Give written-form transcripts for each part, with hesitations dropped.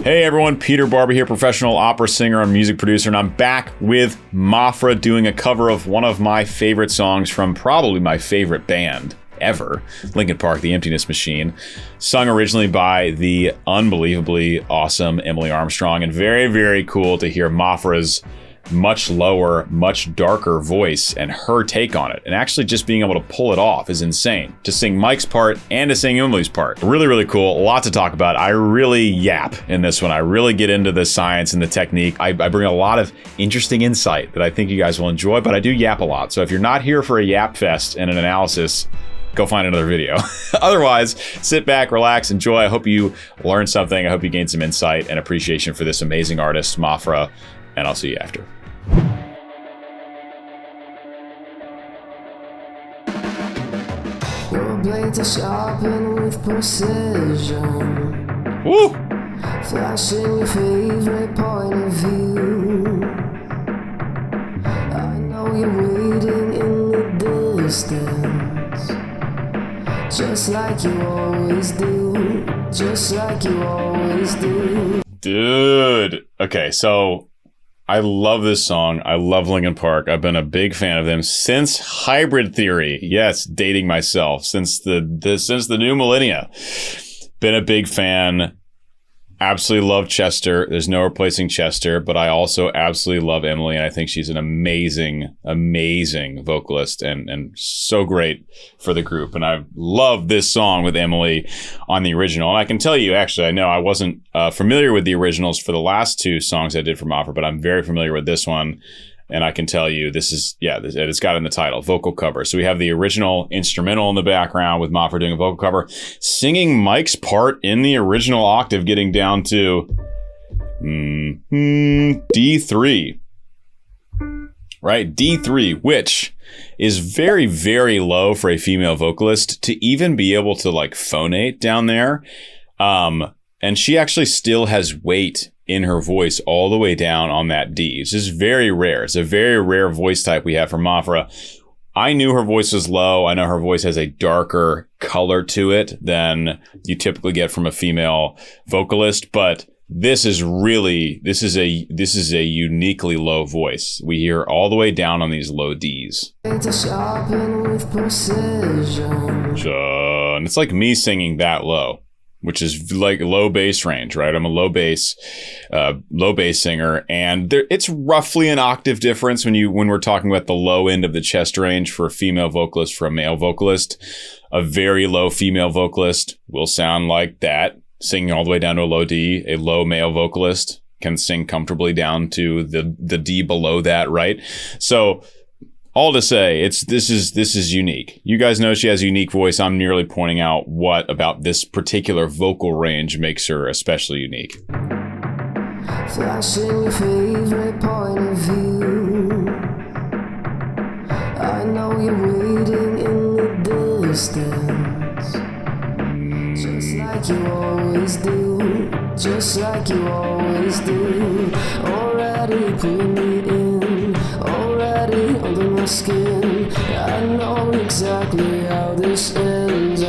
Hey everyone, Peter Barber here, professional opera singer and music producer, and I'm back with Maphra doing a cover of one of my favorite songs from probably my favorite band ever, Linkin Park, The Emptiness Machine, sung originally by the unbelievably awesome Emily Armstrong, and very, very cool to hear Maphra's much lower, much darker voice and her take on it. And actually just being able to pull it off is insane. To sing Mike's part and to sing Emily's part. Really, really cool. A lot to talk about. I really yap in this one. I really get into the science and the technique. I bring a lot of interesting insight that I think you guys will enjoy, but I do yap a lot. So if you're not here for a yap fest and an analysis, go find another video. Otherwise, sit back, relax, enjoy. I hope you learned something. I hope you gained some insight and appreciation for this amazing artist, Maphra, and I'll see you after. Your blades are sharpened with precision. Woo! Flashing your favorite point of view. I know you're waiting in the distance, just like you always do. Just like you always do. Dude. Okay, so I love this song. I love Linkin Park. I've been a big fan of them since Hybrid Theory. Yes, dating myself since the new millennia. Been a big fan. Absolutely love Chester. There's no replacing Chester, but I also absolutely love Emily, and I think she's an amazing, amazing vocalist and so great for the group. And I love this song with Emily on the original. And I can tell you, actually, I know I wasn't familiar with the originals for the last two songs I did for Maphra, but I'm very familiar with this one. And I can tell you, this is, it's got in the title, vocal cover. So we have the original instrumental in the background with Maphra doing a vocal cover, singing Mike's part in the original octave, getting down to D3, right? D3, which is very, very low for a female vocalist to even be able to like phonate down there. And she actually still has weight in her voice all the way down on that D. It's just very rare. It's a very rare voice type we have from Maphra. I knew her voice was low. I know her voice has a darker color to it than you typically get from a female vocalist, but this is a uniquely low voice. We hear all the way down on these low Ds. And it's like me singing that low, which is like low bass range, right? I'm a low bass singer, and it's roughly an octave difference when we're talking about the low end of the chest range for a female vocalist for a male vocalist. A very low female vocalist will sound like that, singing all the way down to a low D. A low male vocalist can sing comfortably down to the D below that, right? So all to say, this is unique. You guys know she has a unique voice. I'm merely pointing out what about this particular vocal range makes her especially unique. Flashing your favorite point of view. I know you're waiting in the distance, just like you always do. Just like you always do. Already pulling me in, already under my skin. I know exactly how this ends.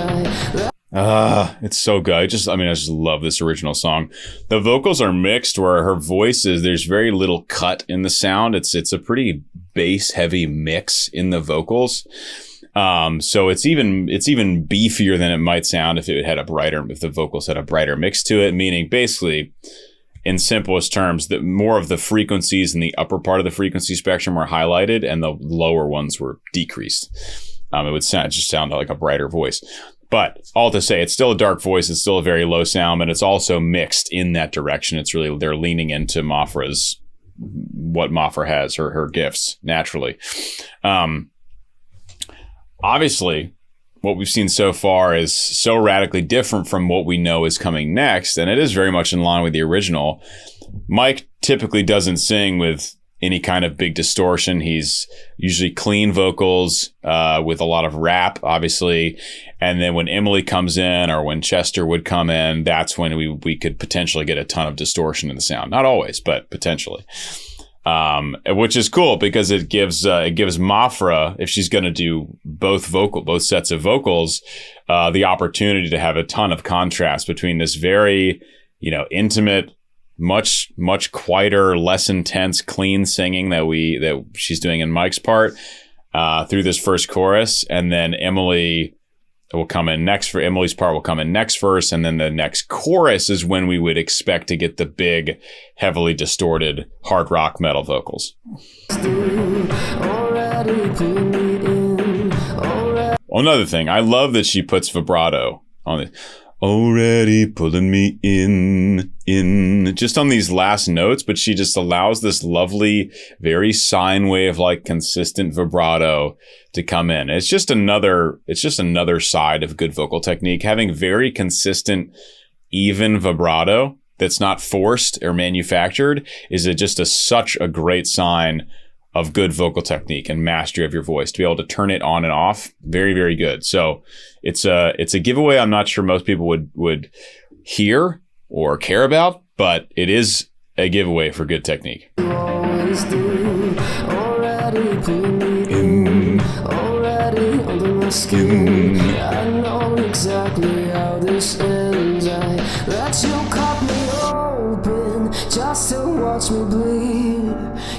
It's so good. I just love this original song. The vocals are mixed where her voice is, there's very little cut in the sound. It's a pretty bass heavy mix in the vocals. So it's even beefier than it might sound if the vocals had a brighter mix to it, meaning basically, in simplest terms, that more of the frequencies in the upper part of the frequency spectrum were highlighted and the lower ones were decreased. It would sound like a brighter voice. But all to say, it's still a dark voice. It's still a very low sound, but it's also mixed in that direction. It's really, they're leaning into what Maphra has, her gifts naturally. Obviously, what we've seen so far is so radically different from what we know is coming next, and it is very much in line with the original. Mike typically doesn't sing with any kind of big distortion. He's usually clean vocals with a lot of rap, obviously. And then when Emily comes in or when Chester would come in, that's when we could potentially get a ton of distortion in the sound. Not always, but potentially. Which is cool because it gives Maphra, if she's going to do both sets of vocals, the opportunity to have a ton of contrast between this very, intimate, much quieter, less intense, clean singing that she's doing in Mike's part through this first chorus, and then Emily's part will come in next verse, and then the next chorus is when we would expect to get the big, heavily distorted hard rock metal vocals. Another thing, I love that she puts vibrato on it. Already pulling me in, just on these last notes, but she just allows this lovely, very sine wave like consistent vibrato to come in. It's just another side of good vocal technique, having very consistent, even vibrato that's not forced or manufactured is such a great sign of good vocal technique and mastery of your voice, to be able to turn it on and off. Very, very good. So it's a giveaway I'm not sure most people would hear or care about, but it is a giveaway for good technique. Skin. I know exactly how this ends. I let you cut me open just to watch me bleed.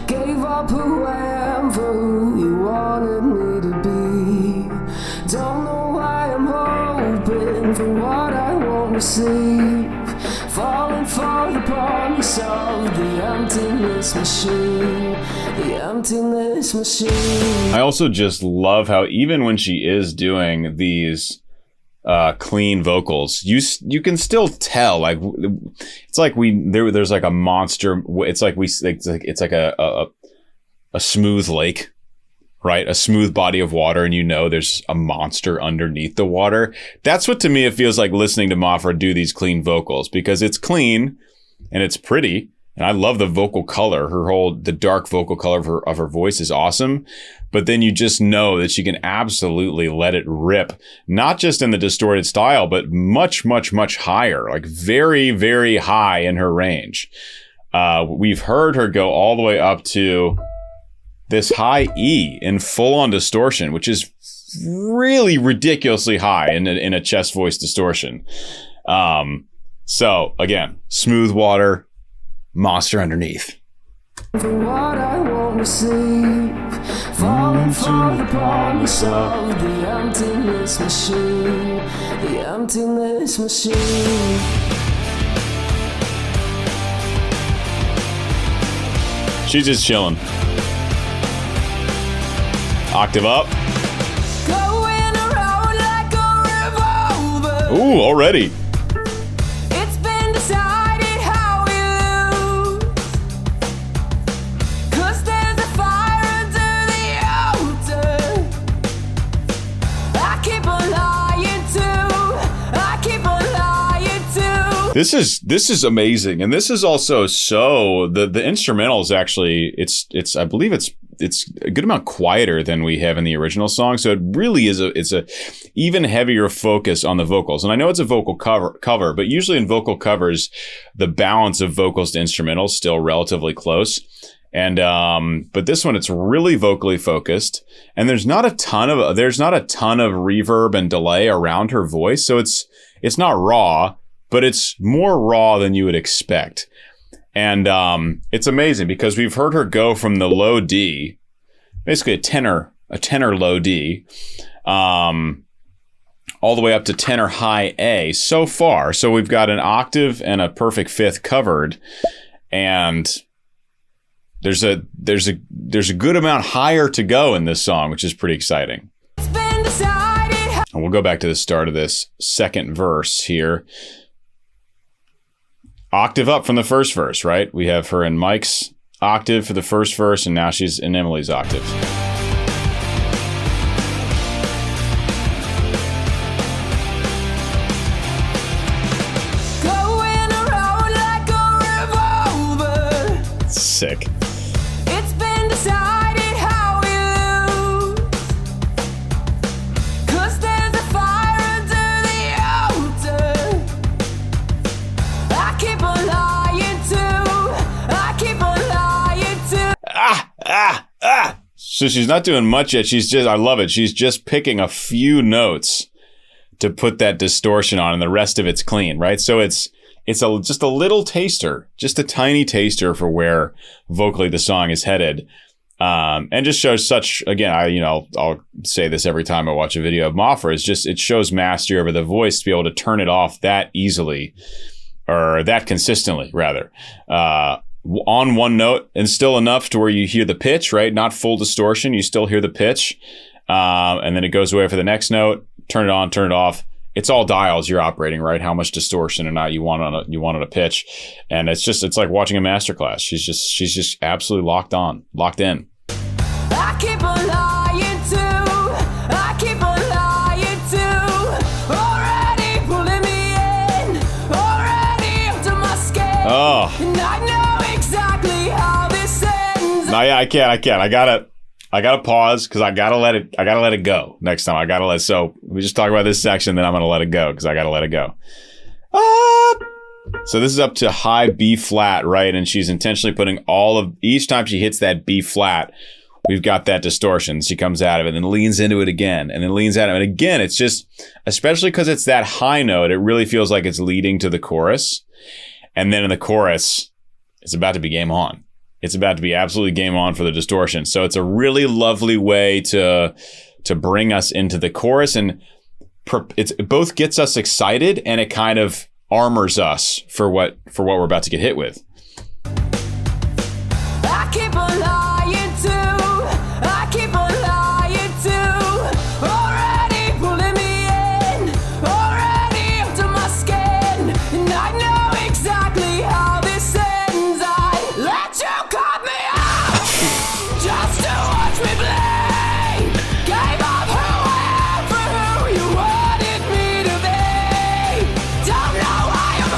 Gave up who I am for who you wanted me to be. Don't know why I'm hoping for what I won't receive. Falling for the promise of the emptiness machine. The emptiness machine. I also just love how even when she is doing these clean vocals, you can still tell, like, it's like there's like a monster. It's like a smooth lake, right? A smooth body of water, and there's a monster underneath the water. That's what, to me, it feels like listening to Maphra do these clean vocals, because it's clean and it's pretty. And I love the vocal color. The dark vocal color of her voice is awesome. But then you just know that she can absolutely let it rip, not just in the distorted style, but much, much, much higher, like very, very high in her range. We've heard her go all the way up to this high E in full-on distortion, which is really ridiculously high in a chest voice distortion. So again, smooth water, monster underneath. For what I won't receive, falling for the promise of the emptiness machine. The emptiness machine. She's just chilling. Octave up. Going around like a revolver. Ooh, already. It's been decided how we lose. 'Cause there's a fire under the altar. I keep on lying to. I keep on lying to. This is amazing, and this is also the instrumental is actually it's I believe it's a good amount quieter than we have in the original song, so it really is a even heavier focus on the vocals. And I know it's a vocal cover, but usually in vocal covers, the balance of vocals to instrumentals is still relatively close. And but this one, it's really vocally focused, and there's not a ton of reverb and delay around her voice, so it's not raw, but it's more raw than you would expect. And it's amazing because we've heard her go from the low D, basically a tenor low D, all the way up to tenor high A so far. So we've got an octave and a perfect fifth covered, and there's a good amount higher to go in this song, which is pretty exciting. And we'll go back to the start of this second verse here. Octave up from the first verse, right? We have her in Mike's octave for the first verse, and now she's in Emily's octave. Going around like a revolver. Sick. It's been decided how we lose. 'Cause there's a fire under the altar. I keep on lying to. I keep on lying to. So she's not doing much yet. I love it. She's just picking a few notes to put that distortion on, and the rest of it's clean, right? So it's it's just a little taster, just a tiny taster for where vocally the song is headed. And just shows such, again, I'll say this every time I watch a video of Maphra, it shows mastery over the voice to be able to turn it off that easily, or that consistently rather, on one note, and still enough to where you hear the pitch, right? Not full distortion. You still hear the pitch. And then it goes away for the next note, turn it on, turn it off. It's all dials you're operating, right? How much distortion or not you want on a pitch. And it's like watching a masterclass. She's just absolutely locked in. I keep on lying too. I keep on lying too. Already pulling me in. Already under my skin. Oh. And I know exactly how this ends. No, yeah, I can't. I gotta pause because I gotta let it go next time. So we just talk about this section, then I'm gonna let it go because I gotta let it go. So this is up to high B flat, right? And she's intentionally putting each time she hits that B flat, we've got that distortion. She comes out of it and then leans into it again and then leans out of it. And again, it's just, especially because it's that high note, it really feels like it's leading to the chorus. And then in the chorus, it's about to be game on. It's about to be absolutely game on for the distortion. So it's a really lovely way to bring us into the chorus, and it both gets us excited and it kind of armors us for what we're about to get hit with. I keep on lying too. I keep on lying too. Already pulling me in. Already under my skin. And I know exactly how this ends. I let you cut me off just to watch me bleed. Gave up who I am for who you wanted me to be. Don't know why I'm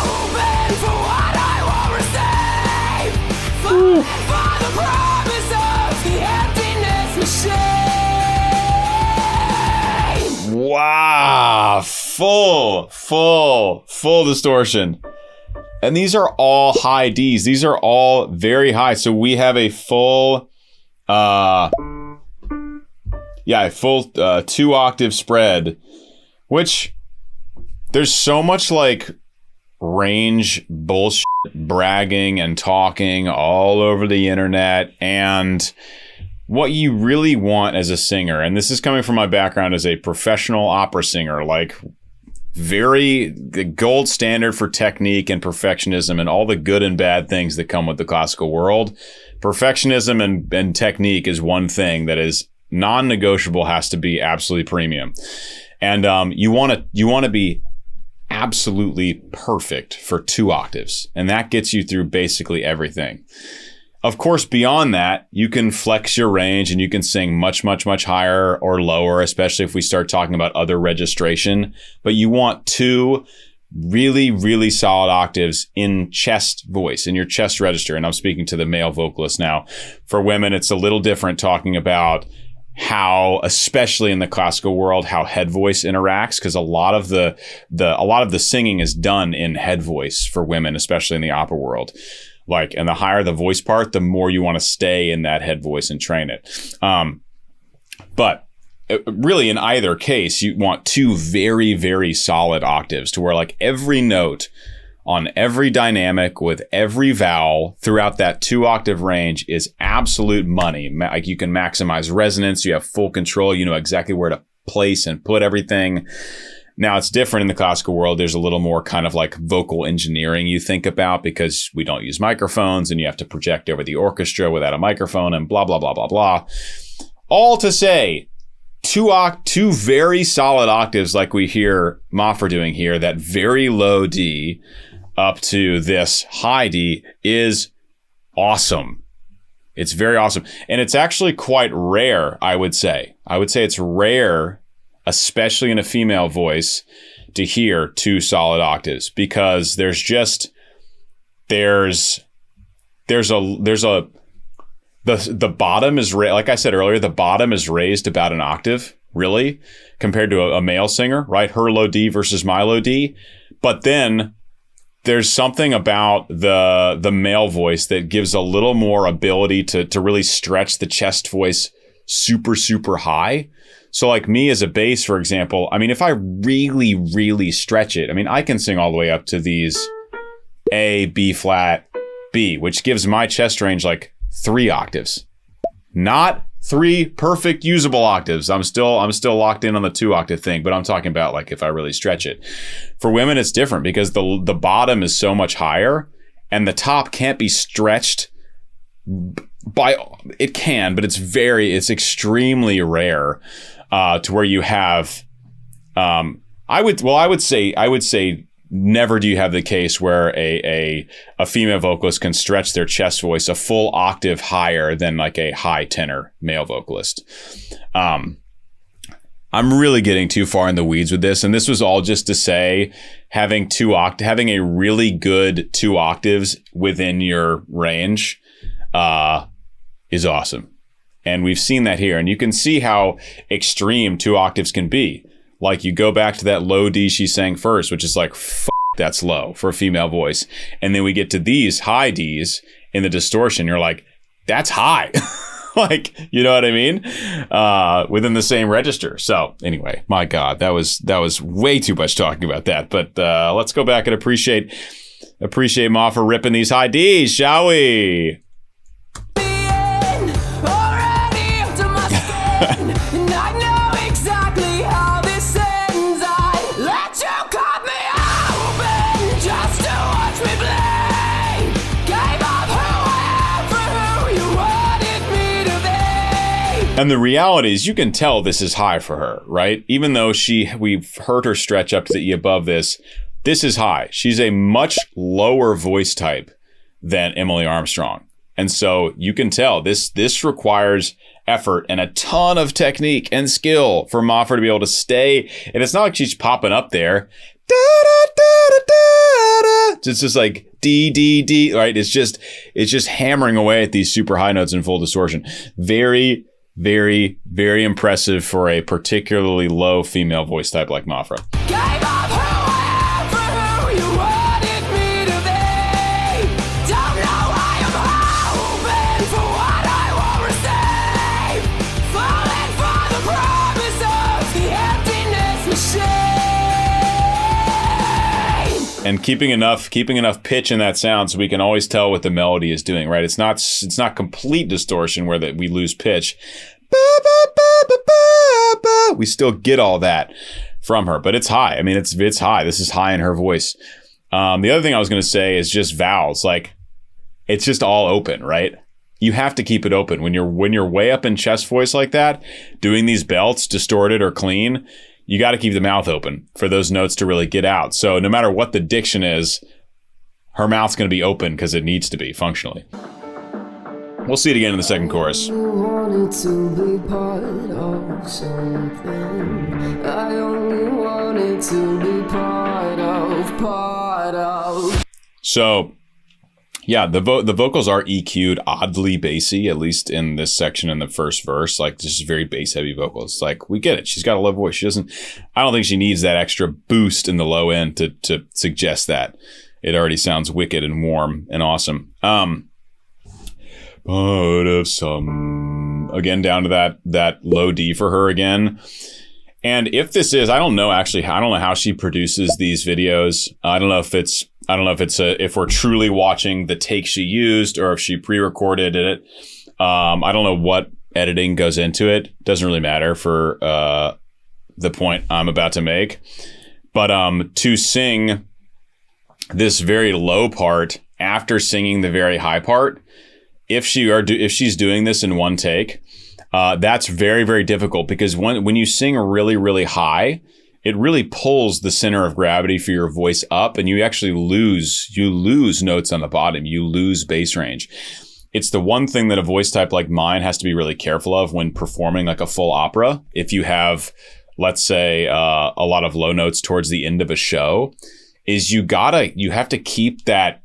hoping for what I won't receive. For the promise of the emptiness machine. Wow, full distortion. And these are all high Ds. These are all very high. So we have a full 2-octave spread, which there's so much like range bullshit bragging and talking all over the internet. And what you really want as a singer, and this is coming from my background as a professional opera singer, like the gold standard for technique and perfectionism and all the good and bad things that come with the classical world. Perfectionism and technique is one thing that is non-negotiable, has to be absolutely premium. And you want to be absolutely perfect for 2 octaves. And that gets you through basically everything. Of course, beyond that, you can flex your range and you can sing much, much, much higher or lower, especially if we start talking about other registration. But you want 2 really, really solid octaves in chest voice, in your chest register. And I'm speaking to the male vocalist now. For women, it's a little different, talking about how, especially in the classical world, how head voice interacts, because a lot of the singing is done in head voice for women, especially in the opera world. And the higher the voice part, the more you want to stay in that head voice and train it. But really, in either case, you want 2 very, very solid octaves to where like every note on every dynamic with every vowel throughout that 2-octave range is absolute money. Like you can maximize resonance. You have full control. You know exactly where to place and put everything. Now, it's different in the classical world. There's a little more kind of like vocal engineering you think about, because we don't use microphones and you have to project over the orchestra without a microphone and blah, blah, blah, blah, blah. All to say, 2 very solid octaves like we hear Maphra doing here, that very low D up to this high D, is awesome. It's very awesome. And it's actually quite rare, I would say. I would say it's rare, especially in a female voice, to hear 2 solid octaves, because there's the bottom is like I said earlier, the bottom is raised about an octave, really, compared to a male singer, right? Her low D versus my low D. But then there's something about the male voice that gives a little more ability to really stretch the chest voice super, super high. So like me as a bass, for example, I mean, if I really, really stretch it, I mean, I can sing all the way up to these A, B flat, B, which gives my chest range like 3 octaves. Not 3 perfect usable octaves. I'm still locked in on the 2 octave thing, but I'm talking about like if I really stretch it. For women, it's different because the bottom is so much higher and the top can't be stretched by, it can, but it's extremely rare to where you have, I would say never do you have the case where a female vocalist can stretch their chest voice a full octave higher than like a high tenor male vocalist. I'm really getting too far in the weeds with this, and this was all just to say having a really good 2 octaves within your range is awesome. And we've seen that here, and you can see how extreme 2 octaves can be. Like you go back to that low D she sang first, which is like, that's low for a female voice. And then we get to these high Ds in the distortion. You're like, that's high. Like, you know what I mean? Within the same register. So anyway, my God, that was way too much talking about that. But let's go back and appreciate Maphra ripping these high Ds, shall we? And the reality is you can tell this is high for her, right? Even though we've heard her stretch up to the E above this is high. She's a much lower voice type than Emily Armstrong. And so you can tell this requires effort and a ton of technique and skill for Maphra to be able to stay. And it's not like she's popping up there. Da, da, da, da, da, da. It's just like D, D, D, right? It's just hammering away at these super high notes in full distortion. Very, very, very impressive for a particularly low female voice type like Maphra. And keeping enough pitch in that sound so we can always tell what the melody is doing, right? It's not complete distortion where we lose pitch. Ba, ba, ba, ba, ba, ba. We still get all that from her, but it's high. I mean, it's high. This is high in her voice. The other thing I was going to say is just vowels. Like, it's just all open, right? You have to keep it open when you're way up in chest voice like that, doing these belts distorted or clean. You got to keep the mouth open for those notes to really get out. So no matter what the diction is, her mouth's going to be open because it needs to be functionally. We'll see it again in the second chorus. You wanted to be part of something. I only wanted to be part of. So, yeah, the vocals are EQ'd oddly bassy, at least in this section in the first verse. Like, this is very bass heavy vocals. Like, we get it. She's got a low voice. I don't think she needs that extra boost in the low end to suggest that. It already sounds wicked and warm and awesome. Part of some, again, down to that low D for her again. And if this is, I don't know how she produces these videos. I don't know if we're truly watching the take she used or if she pre-recorded it. I don't know what editing goes into it. Doesn't really matter for the point I'm about to make. But to sing this very low part after singing the very high part, if she's doing this in one take, that's very, very difficult because when you sing really, really high, it really pulls the center of gravity for your voice up, and you actually lose notes on the bottom. You lose bass range. It's the one thing that a voice type like mine has to be really careful of when performing like a full opera. If you have, let's say, a lot of low notes towards the end of a show, is you have to keep that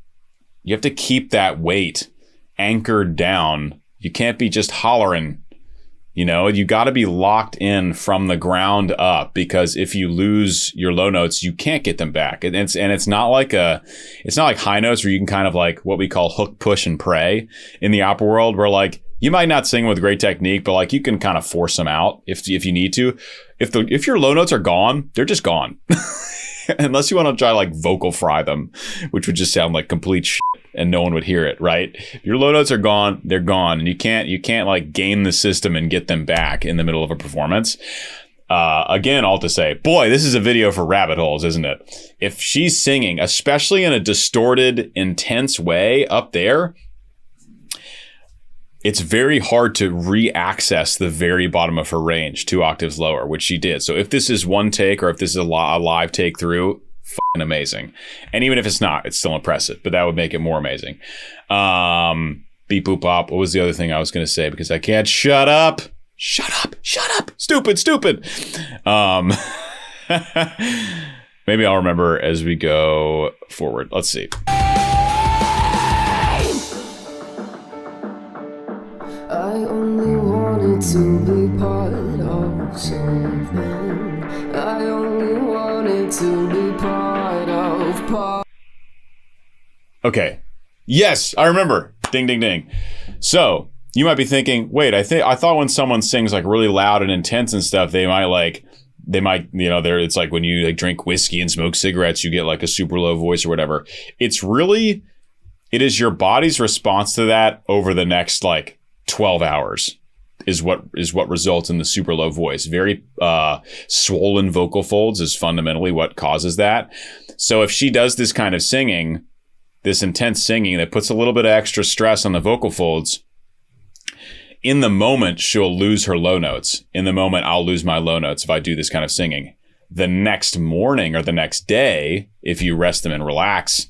weight anchored down. You can't be just hollering. You got to be locked in from the ground up, because if you lose your low notes, you can't get them back. And it's not like high notes where you can kind of like what we call hook, push, and pray in the opera world, where like You might not sing with great technique, but like you can kind of force them out if you need to. If your low notes are gone, they're just gone. Unless you want to try like vocal fry them, which would just sound like complete shit and no one would hear it, right? If your low notes are gone, they're gone. And you can't like game the system and get them back in the middle of a performance. Again, all to say, boy, this is a video for rabbit holes, isn't it? If she's singing, especially in a distorted, intense way up there, it's very hard to re-access the very bottom of her range 2 octaves lower, which she did. So if this is one take or if this is a live take through, fucking amazing. And even if it's not, it's still impressive, but that would make it more amazing. Beep, boop, bop. What was the other thing I was going to say? Because I can't shut up. Shut up. Stupid. Maybe I'll remember as we go forward. Let's see. I only wanted to be part of something. I only wanted to be part of Okay. Yes, I remember. Ding, ding, ding. So you might be thinking, wait, I thought when someone sings like really loud and intense and stuff, they might, it's like when you like drink whiskey and smoke cigarettes, you get like a super low voice or whatever. It is your body's response to that over the next like 12 hours is what results in the super low voice. Very swollen vocal folds is fundamentally what causes that. So if she does this kind of singing, this intense singing that puts a little bit of extra stress on the vocal folds, in the moment, she'll lose her low notes. In the moment, I'll lose my low notes if I do this kind of singing. The next morning or the next day, if you rest them and relax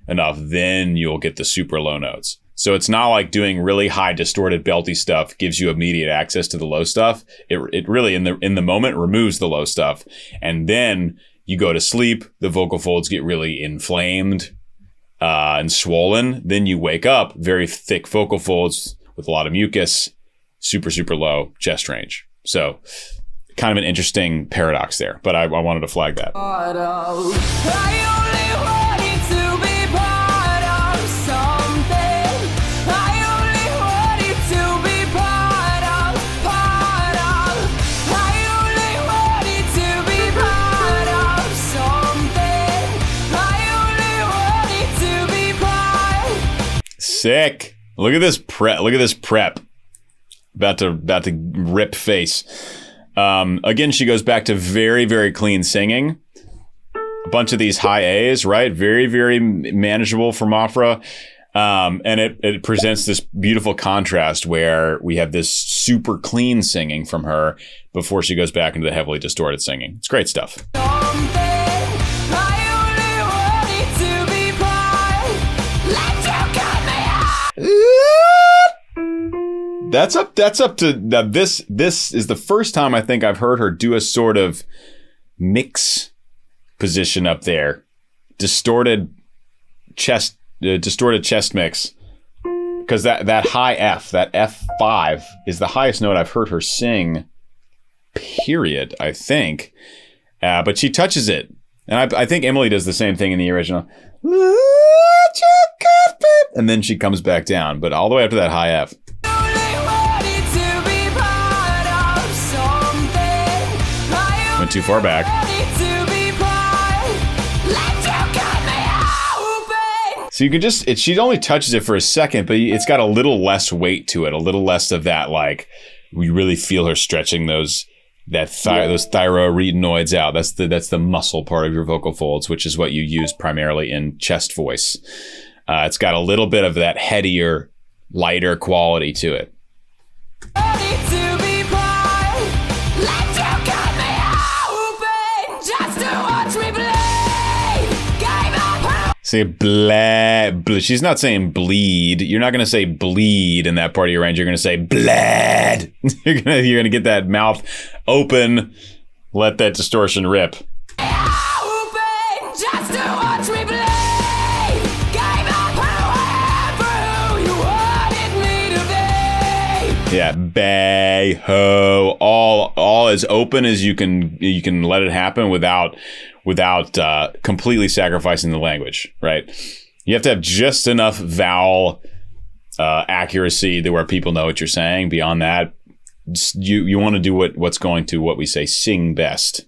enough, then you'll get the super low notes. So it's not like doing really high distorted belty stuff gives you immediate access to the low stuff. It really in the moment removes the low stuff. And then you go to sleep, the vocal folds get really inflamed and swollen. Then you wake up, very thick vocal folds with a lot of mucus, super, super low chest range. So kind of an interesting paradox there, but I wanted to flag that. Sick. Look at this prep. About to rip face. Again, she goes back to very, very clean singing. A bunch of these high A's, right? Very, very manageable for Maphra. And it presents this beautiful contrast where we have this super clean singing from her before she goes back into the heavily distorted singing. It's great stuff. That's up to now. This is the first time I think I've heard her do a sort of mix position up there, distorted chest mix, because that high F, that F5 is the highest note I've heard her sing. Period. I think, but she touches it, and I think Emily does the same thing in the original. And then she comes back down, but all the way up to that high F. Went too far back. So you can she only touches it for a second, but it's got a little less weight to it, a little less of that, like, we really feel her stretching those thyroaretinoids out. That's the muscle part of your vocal folds, which is what you use primarily in chest voice. It's got a little bit of that headier, lighter quality to it. Say bled. She's not saying bleed. You're not going to say bleed in that part of your range. You're going to say bled. You're going to get that mouth open. Let that distortion rip. Yeah, bay ho, all as open as you can let it happen without completely sacrificing the language, right? You have to have just enough vowel accuracy to where people know what you're saying. Beyond that, you want to do what's going to, what we say, sing best.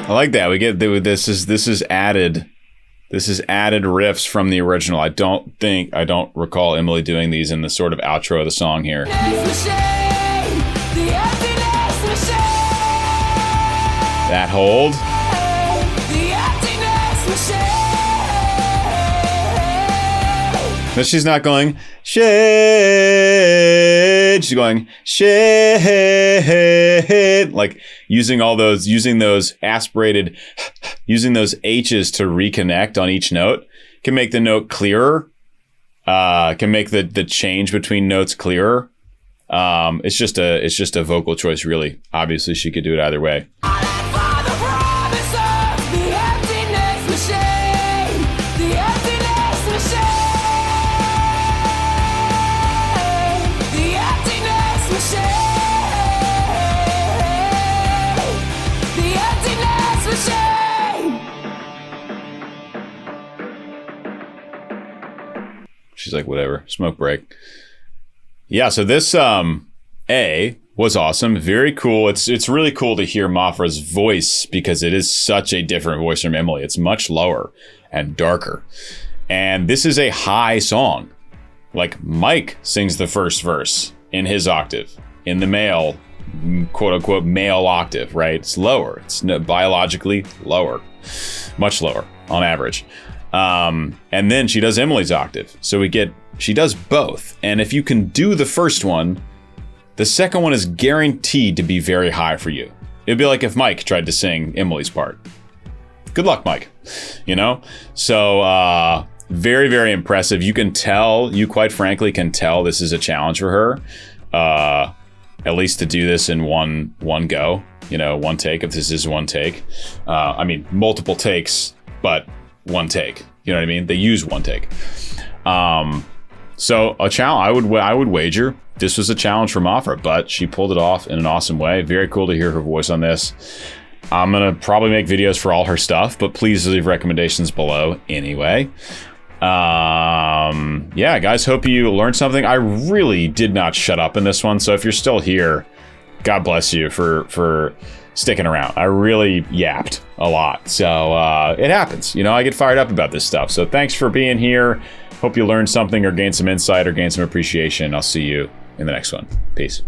I like that. We get this is added riffs from the original. I don't recall Emily doing these in the sort of outro of the song here. That hold. But she's not going shade. She's going shade. Like using those aspirated, using those H's to reconnect on each note can make the note clearer. Can make the change between notes clearer. It's just a vocal choice, really. Obviously, she could do it either way. She's like, whatever, smoke break. Yeah, so this A was awesome, very cool. It's really cool to hear Maphra's voice because it is such a different voice from Emily. It's much lower and darker. And this is a high song. Like Mike sings the first verse in his octave, in the male, quote unquote, male octave, right? It's lower. It's biologically lower, much lower on average. And then she does Emily's octave. So she does both. And if you can do the first one, the second one is guaranteed to be very high for you. It'd be like if Mike tried to sing Emily's part. Good luck, Mike. You know? So, very, very impressive. You quite frankly can tell this is a challenge for her. At least to do this in one go, one take, if this is one take. I mean, multiple takes, but one take. You know what I mean? They use one take. So a challenge, I would wager this was a challenge for Maphra, but she pulled it off in an awesome way. Very cool to hear her voice on this. I'm going to probably make videos for all her stuff, but please leave recommendations below anyway. Yeah, guys, hope you learned something. I really did not shut up in this one. So if you're still here, God bless you for sticking around. I really yapped a lot. So it happens. I get fired up about this stuff. So thanks for being here. Hope you learned something or gained some insight or gained some appreciation. I'll see you in the next one. Peace.